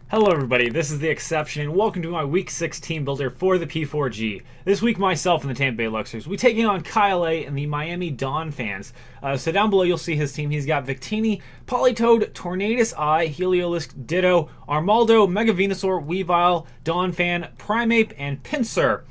Hello everybody, this is TheXseption, and welcome to my Week 6 team builder for the P4G. This week, myself and the Tampa Bay Luxrays, we taking on Kyle A and the Miami Donphans. So down below you'll see his team. He's got Victini, Politoed, Tornadus Eye, Heliolisk, Ditto, Armaldo, Mega Venusaur, Weavile, Donphan, Primeape, and Pinsir.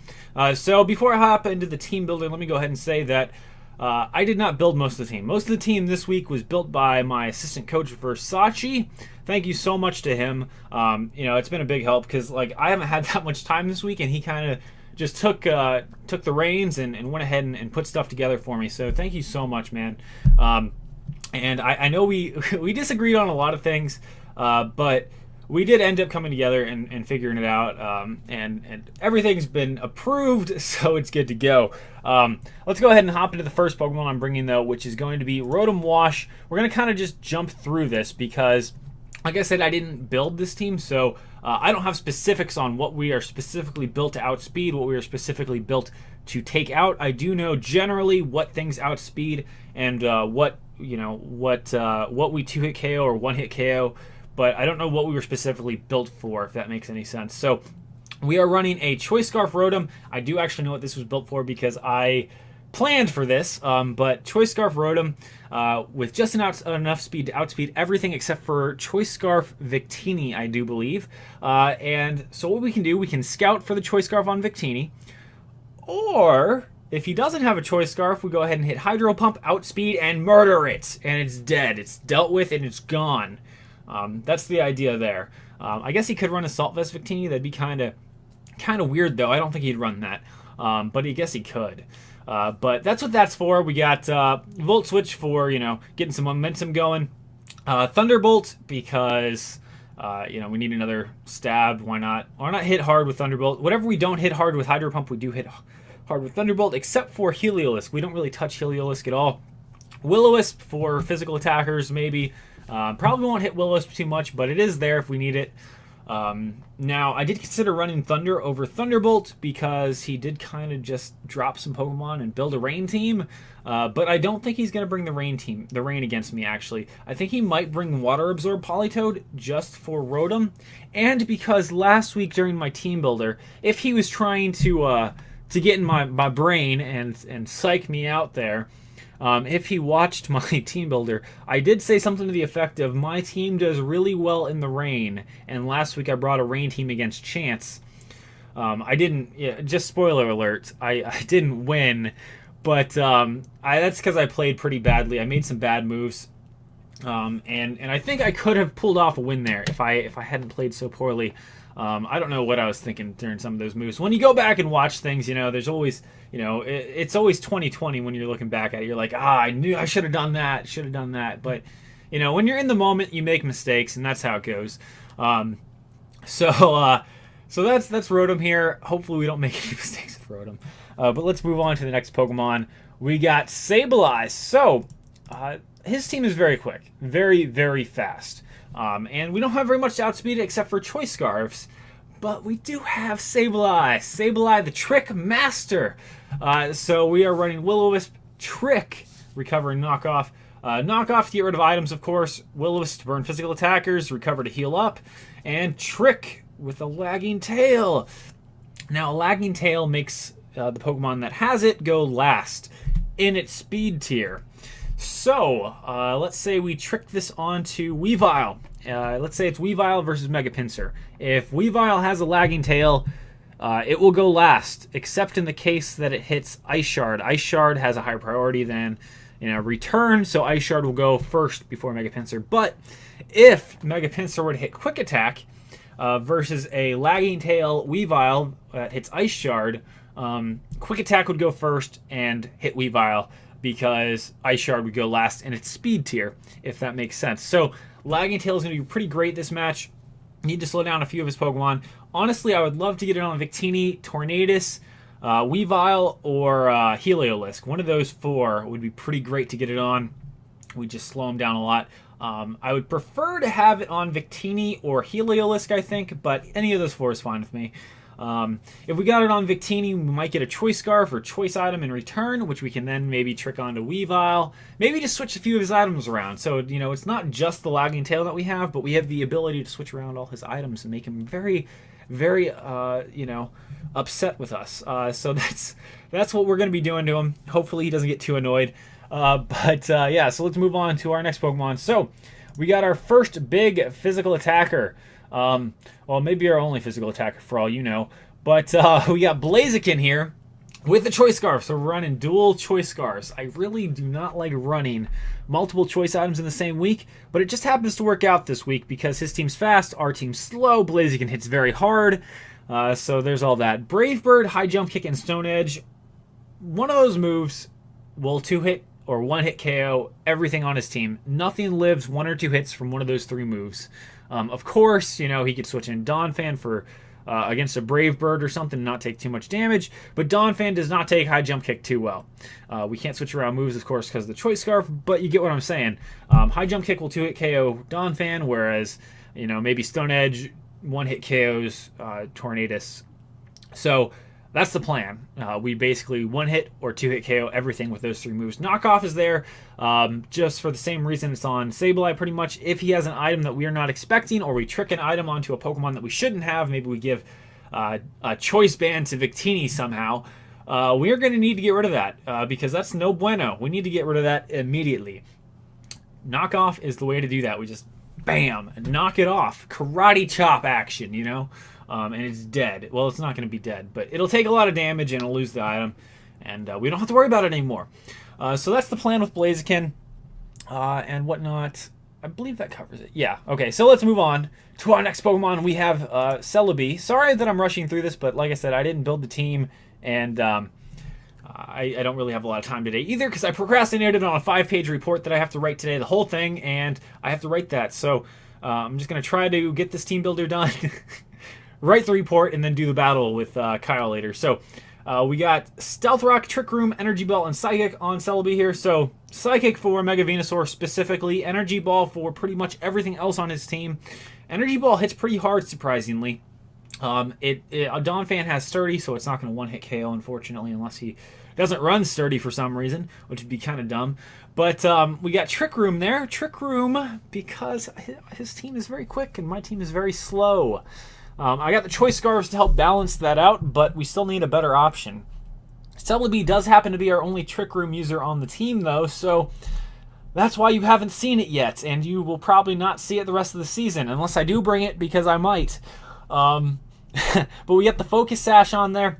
So before I hop into the team builder, let me go ahead and say that I did not build most of the team. Most of the team this week was built by my assistant coach Versace. Thank you so much to him. It's been a big help because I haven't had that much time this week, and he kind of just took the reins and went ahead and put stuff together for me. So thank you so much, man. And I know we disagreed on a lot of things, but we did end up coming together and figuring it out, and everything's been approved, so it's good to go. Let's go ahead and hop into the first Pokemon I'm bringing, though, which is going to be Rotom Wash. We're going to kind of just jump through this because, like I said, I didn't build this team, so I don't have specifics on what we are specifically built to outspeed, what we are specifically built to take out. I do know generally what things outspeed and what we 2-hit KO or 1-hit KO, but I don't know what we were specifically built for, if that makes any sense. So we are running a Choice Scarf Rotom. I do actually know what this was built for because I planned for this, but Choice Scarf Rotom with just enough speed to outspeed everything except for Choice Scarf Victini, I do believe. And so what we can do, we can scout for the Choice Scarf on Victini, or if he doesn't have a Choice Scarf, we go ahead and hit Hydro Pump, outspeed, and murder it, and it's dead. It's dealt with and it's gone. That's the idea there. I guess he could run Assault Vest Victini. That'd be kind of weird, though. I don't think he'd run that, but I guess he could. But that's what that's for. We got Volt Switch for getting some momentum going. Thunderbolt because we need another stab. Why not? Why not hit hard with Thunderbolt? Whatever we don't hit hard with Hydro Pump, we do hit hard with Thunderbolt, except for Heliolisk. We don't really touch Heliolisk at all. Will-O-Wisp for physical attackers, maybe. Probably won't hit Will-O-Wisp too much, but it is there if we need it. Now, I did consider running Thunder over Thunderbolt because he did kind of just drop some Pokemon and build a Rain team, but I don't think he's going to bring the Rain against me, actually. I think he might bring Water Absorb Politoed just for Rotom, and because last week during my team builder, if he was trying to get in my brain and psych me out there, if he watched my team builder, I did say something to the effect of, my team does really well in the rain, and last week I brought a rain team against Chance. I didn't, just spoiler alert, I didn't win, but that's because I played pretty badly. I made some bad moves, and I think I could have pulled off a win there if I hadn't played so poorly. I don't know what I was thinking during some of those moves. When you go back and watch things, there's always, it's always 20/20 when you're looking back at it. You're like, I knew I should have done that, But, when you're in the moment, you make mistakes, and that's how it goes. So that's Rotom here. Hopefully we don't make any mistakes with Rotom. But let's move on to the next Pokemon. We got Sableye. So, his team is very quick, very, very fast. And we don't have very much to outspeed it except for Choice Scarves. But we do have Sableye. Sableye, the Trick Master. So we are running Will-O-Wisp, Trick, Recover and Knock Off. Knock Off to get rid of items, of course. Will-O-Wisp to burn physical attackers. Recover to heal up. And Trick with a Lagging Tail. Now, a Lagging Tail makes the Pokemon that has it go last in its speed tier. So, let's say we trick this onto Weavile. Let's say it's Weavile versus Mega Pinsir. If Weavile has a Lagging Tail, it will go last, except in the case that it hits Ice Shard. Ice Shard has a higher priority than Return, so Ice Shard will go first before Mega Pinsir. But if Mega Pinsir were to hit Quick Attack versus a Lagging Tail Weavile that hits Ice Shard, Quick Attack would go first and hit Weavile, because Ice Shard would go last in its speed tier, if that makes sense. So, Lagging Tail is going to be pretty great this match. Need to slow down a few of his Pokemon. Honestly, I would love to get it on Victini, Tornadus, Weavile, or Heliolisk. One of those four would be pretty great to get it on. We just slow him down a lot. I would prefer to have it on Victini or Heliolisk, I think, but any of those four is fine with me. If we got it on Victini, we might get a Choice Scarf or Choice Item in return, which we can then maybe trick onto Weavile. Maybe just switch a few of his items around. So, it's not just the Lagging Tail that we have, but we have the ability to switch around all his items and make him very, very, upset with us. So that's what we're going to be doing to him. Hopefully he doesn't get too annoyed. Yeah, so let's move on to our next Pokemon. So we got our first big physical attacker. Well, maybe our only physical attacker for all you know. But we got Blaziken here with the Choice Scarf. So we're running dual Choice Scarves. I really do not like running multiple choice items in the same week, but it just happens to work out this week because his team's fast, our team's slow. Blaziken hits very hard. So there's all that. Brave Bird, High Jump Kick, and Stone Edge. One of those moves will 2-hit or 1-hit KO everything on his team. Nothing lives 1 or 2 hits from one of those 3 moves. Of course, he could switch in Donphan for against a Brave Bird or something and not take too much damage, but Donphan does not take High Jump Kick too well. We can't switch around moves, of course, because of the Choice Scarf, but you get what I'm saying. High Jump Kick will 2-hit KO Donphan, whereas, maybe Stone Edge 1-hit KOs Tornadus. So that's the plan. We basically 1-hit or 2-hit KO everything with those 3 moves. Knockoff is there just for the same reason it's on Sableye pretty much. If he has an item that we are not expecting, or we trick an item onto a Pokemon that we shouldn't have, maybe we give a Choice Band to Victini somehow, we are going to need to get rid of that because that's no bueno. We need to get rid of that immediately. Knockoff is the way to do that. We just, bam, knock it off. Karate chop action, and it's dead. Well, it's not going to be dead, but it'll take a lot of damage and it'll lose the item, and we don't have to worry about it anymore. So that's the plan with Blaziken and whatnot. I believe that covers it. Yeah, okay, so let's move on to our next Pokemon. We have Celebi. Sorry that I'm rushing through this, but like I said, I didn't build the team, and I don't really have a lot of time today either because I procrastinated on a 5-page report that I have to write today, the whole thing, and I have to write that. So I'm just going to try to get this team builder done. Write the report, and then do the battle with Kyle later. So we got Stealth Rock, Trick Room, Energy Ball, and Psychic on Celebi here. So Psychic for Mega Venusaur specifically. Energy Ball for pretty much everything else on his team. Energy Ball hits pretty hard, surprisingly. Donphan has Sturdy, so it's not going to 1-hit KO, unfortunately, unless he doesn't run Sturdy for some reason, which would be kind of dumb. But we got Trick Room there. Trick Room because his team is very quick and my team is very slow. I got the Choice Scarves to help balance that out, but we still need a better option. Celebi does happen to be our only Trick Room user on the team, though, so that's why you haven't seen it yet, and you will probably not see it the rest of the season, unless I do bring it, because I might. But we get the Focus Sash on there.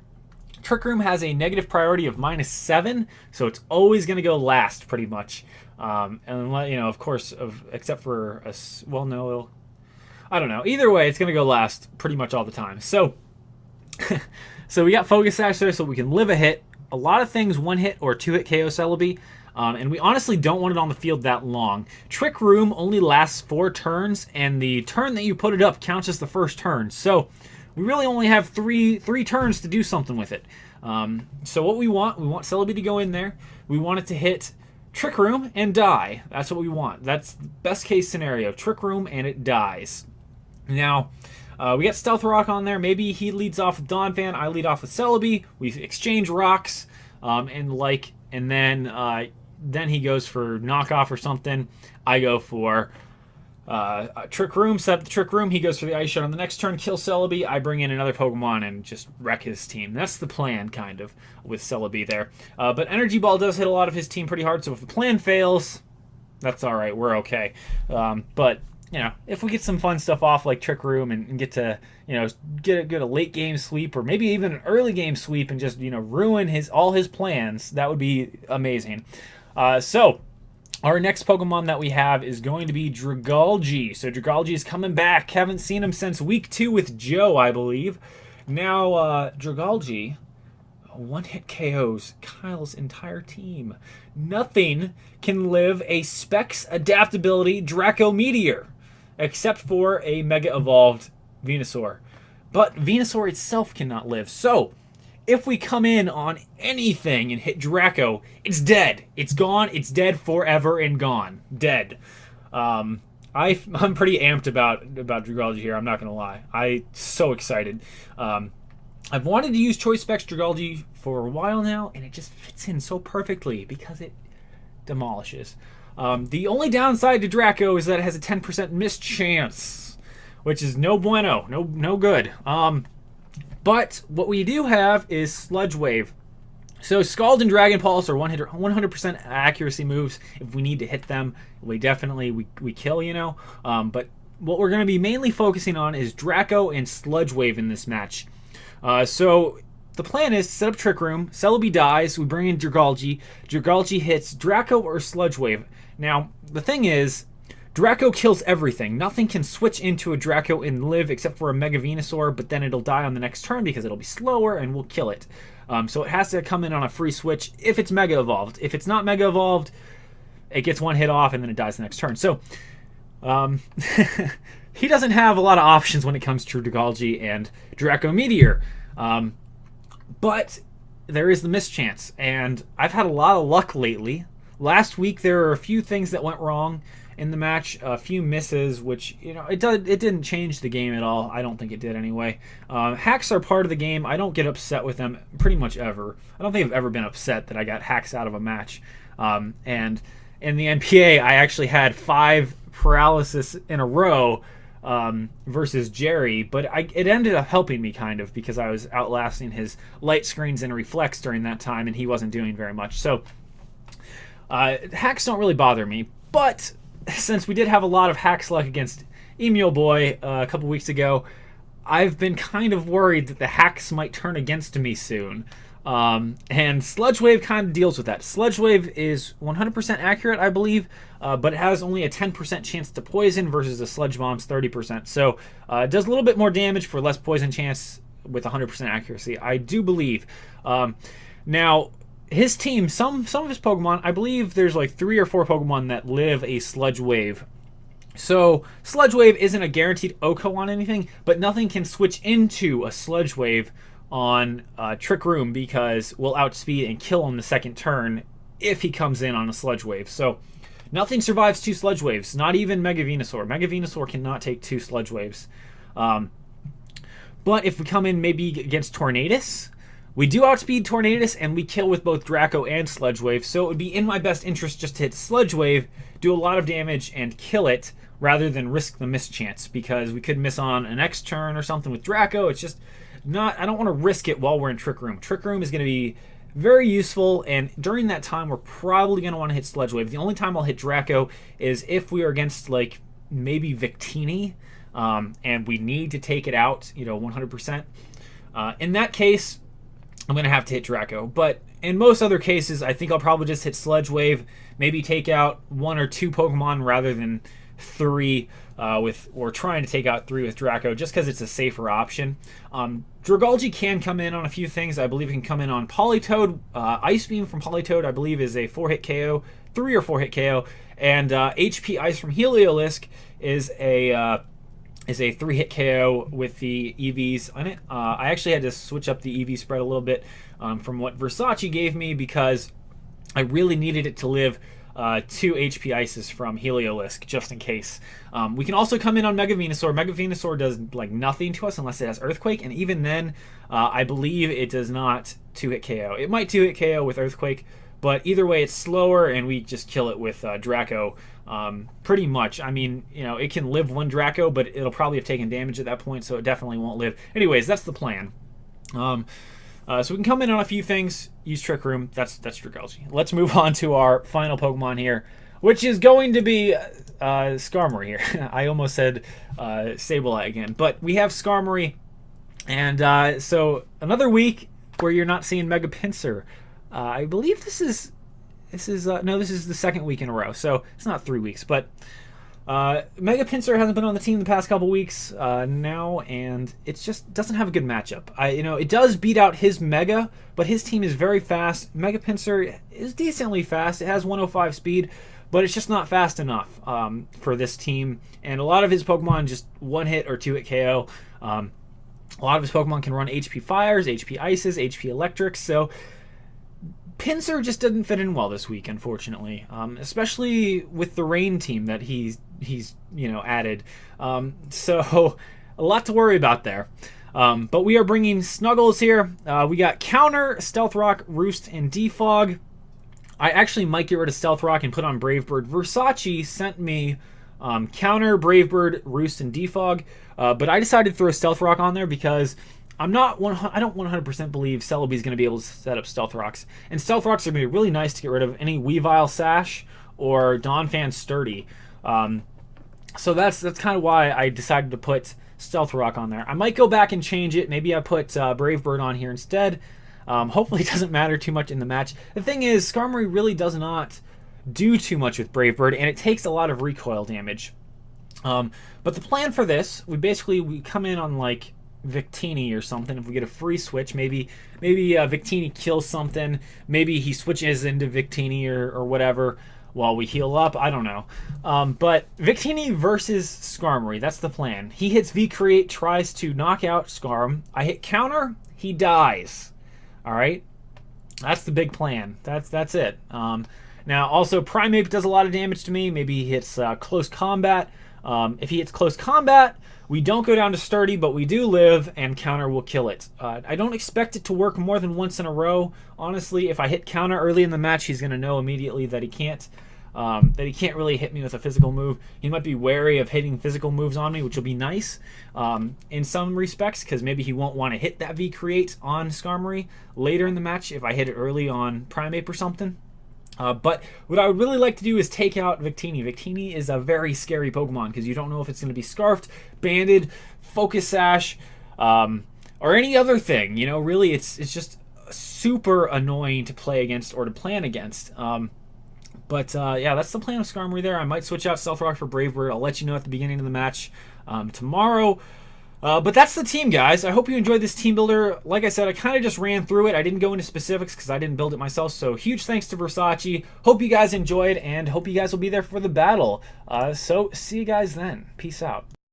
Trick Room has a negative priority of -7, so it's always going to go last, pretty much. And, of course, except for, no, I don't know. Either way, it's going to go last pretty much all the time. So we got Focus Sash there so we can live a hit. A lot of things 1-hit or 2-hit KO Celebi. And we honestly don't want it on the field that long. Trick Room only lasts 4 turns, and the turn that you put it up counts as the first turn. So we really only have three turns to do something with it. So what we want Celebi to go in there. We want it to hit Trick Room and die. That's what we want. That's the best case scenario. Trick Room and it dies. Now, we got Stealth Rock on there. Maybe he leads off with Donphan. I lead off with Celebi. We exchange rocks, and then he goes for knockoff or something. I go for Trick Room. Set up the Trick Room. He goes for the Ice Shot on the next turn. Kill Celebi. I bring in another Pokemon and just wreck his team. That's the plan, kind of, with Celebi there. But Energy Ball does hit a lot of his team pretty hard. So if the plan fails, that's all right. We're okay. But if we get some fun stuff off like Trick Room and get to, get a late game sweep or maybe even an early game sweep and just, ruin all his plans, that would be amazing. So our next Pokemon that we have is going to be Dragalge. So Dragalge is coming back. Haven't seen him since week 2 with Joe, I believe. Now, Dragalge 1-hit KOs Kyle's entire team. Nothing can live a Specs Adaptability Draco Meteor, except for a Mega Evolved Venusaur. But Venusaur itself cannot live. So, if we come in on anything and hit Draco, it's dead. It's gone. It's dead forever and gone. Dead. I'm pretty amped about Dragalge here. I'm not going to lie. I'm so excited. I've wanted to use Choice Specs Dragalge for a while now, and it just fits in so perfectly because it demolishes. The only downside to Draco is that it has a 10% miss chance, which is no bueno, no good. But what we do have is Sludge Wave. So Scald and Dragon Pulse are 100% accuracy moves. If we need to hit them, we definitely we kill, you know. But what we're going to be mainly focusing on is Draco and Sludge Wave in this match. So the plan is to set up Trick Room. Celebi dies. We bring in Dragalge. Dragalge hits Draco or Sludge Wave. Now the thing is, Draco kills everything. Nothing can switch into a Draco and live except for a Mega Venusaur, but then it'll die on the next turn because it'll be slower and we'll kill it. So it has to come in on a free switch if it's Mega Evolved. If it's not Mega Evolved, it gets one hit off and then it dies the next turn. So he doesn't have a lot of options when it comes to Dragalge and Draco Meteor. But there is the mischance, and I've had a lot of luck lately. Last week there were a few things that went wrong in the match, a few misses, which, you know, it didn't change the game at all. I don't think it did anyway. Hacks are part of the game. I don't get upset with them pretty much ever. I don't think I've ever been upset that I got hacks out of a match. And in the NPA, I actually had 5 paralysis in a row versus Jerry, but it ended up helping me kind of because I was outlasting his light screens and reflex during that time, and he wasn't doing very much. So hacks don't really bother me, but since we did have a lot of hacks luck against Emo Boy a couple weeks ago, I've been kind of worried that the hacks might turn against me soon. And Sludge Wave kind of deals with that. Sludge Wave is 100% accurate, I believe, but it has only a 10% chance to poison versus a Sludge Bomb's 30%. So it does a little bit more damage for less poison chance with 100% accuracy, I do believe. Now, his team, some of his Pokemon, I believe there's like 3 or 4 Pokemon that live a Sludge Wave. So Sludge Wave isn't a guaranteed OHKO on anything, but nothing can switch into a Sludge Wave on Trick Room because we'll outspeed and kill him the second turn if he comes in on a Sludge Wave. So nothing survives 2 Sludge Waves, not even Mega Venusaur. Mega Venusaur cannot take 2 Sludge Waves. But if we come in maybe against Tornadus, we do outspeed Tornadus and we kill with both Draco and Sludge Wave, so it would be in my best interest just to hit Sludge Wave, do a lot of damage, and kill it rather than risk the mischance, because we could miss on an next turn or something with Draco. It's just not, I don't want to risk it while we're in Trick Room. Trick Room is going to be very useful, and during that time we're probably going to want to hit Sludge Wave. The only time I'll hit Draco is if we are against like maybe Victini, and we need to take it out, you know, 100%. In that case, I'm going to have to hit Draco. But in most other cases, I think I'll probably just hit Sludge Wave, maybe take out 1 or 2 Pokemon rather than 3 or trying to take out 3 with Draco, just because it's a safer option. Dragalge can come in on a few things. I believe it can come in on Politoed. Ice Beam from Politoed, I believe, is a 4-hit KO, 3 or 4-hit KO. And HP Ice from Heliolisk is a 3-hit KO with the EVs on it. I actually had to switch up the EV spread a little bit from what Versace gave me because I really needed it to live 2 HP Ices from Heliolisk just in case. We can also come in on Mega Venusaur. Mega Venusaur does like nothing to us unless it has Earthquake, and even then I believe it does not 2-hit KO. It might 2-hit KO with Earthquake, but either way it's slower and we just kill it with Draco. Pretty much. I mean, you know, it can live 1 Draco, but it'll probably have taken damage at that point, so it definitely won't live. Anyways, that's the plan. So we can come in on a few things, use Trick Room. That's Dragalge. Let's move on to our final Pokemon here, which is going to be Skarmory here. I almost said Sableye again, but we have Skarmory, and so another week where you're not seeing Mega Pinsir. I believe this is the second week in a row, so it's not 3 weeks, but Mega Pinsir hasn't been on the team the past couple weeks now, and it just doesn't have a good matchup. It does beat out his Mega, but his team is very fast. Mega Pinsir is decently fast. It has 105 speed, but it's just not fast enough for this team, and a lot of his Pokemon just 1-hit or 2-hit KO. A lot of his Pokemon can run HP Fires, HP Ices, HP Electrics, so Pinsir just didn't fit in well this week, unfortunately, especially with the Rain team that he's added. So a lot to worry about there. But we are bringing Snuggles here. We got Counter, Stealth Rock, Roost, and Defog. I actually might get rid of Stealth Rock and put on Brave Bird. Versace sent me Counter, Brave Bird, Roost, and Defog. But I decided to throw Stealth Rock on there because I don't 100% believe Celebi is going to be able to set up Stealth Rocks. And Stealth Rocks are going to be really nice to get rid of any Weavile Sash or Donphan Sturdy. So that's kind of why I decided to put Stealth Rock on there. I might go back and change it. Maybe I put Brave Bird on here instead. Hopefully it doesn't matter too much in the match. The thing is, Skarmory really does not do too much with Brave Bird, and it takes a lot of recoil damage. But the plan for this, we come in on like Victini or something. If we get a free switch, maybe Victini kills something. Maybe he switches into Victini or whatever while we heal up. I don't know. But Victini versus Skarmory, that's the plan. He hits V-Create, tries to knock out Skarm. I hit Counter, he dies. All right, that's the big plan. That's it. Now also Primeape does a lot of damage to me. Maybe he hits Close Combat. If he hits Close Combat, we don't go down to Sturdy, but we do live, and Counter will kill it. I don't expect it to work more than once in a row. Honestly, if I hit Counter early in the match, he's going to know immediately that he can't really hit me with a physical move. He might be wary of hitting physical moves on me, which will be nice in some respects, because maybe he won't want to hit that V-Create on Skarmory later in the match if I hit it early on Primeape or something. But what I would really like to do is take out Victini. Victini is a very scary Pokemon because you don't know if it's going to be Scarfed, Banded, Focus Sash, or any other thing. You know, really, it's just super annoying to play against or to plan against. But yeah, that's the plan of Skarmory there. I might switch out Stealth Rock for Brave Bird. I'll let you know at the beginning of the match tomorrow. But that's the team, guys. I hope you enjoyed this team builder. Like I said, I kind of just ran through it. I didn't go into specifics because I didn't build it myself. So huge thanks to Versace. Hope you guys enjoyed and hope you guys will be there for the battle. So see you guys then. Peace out.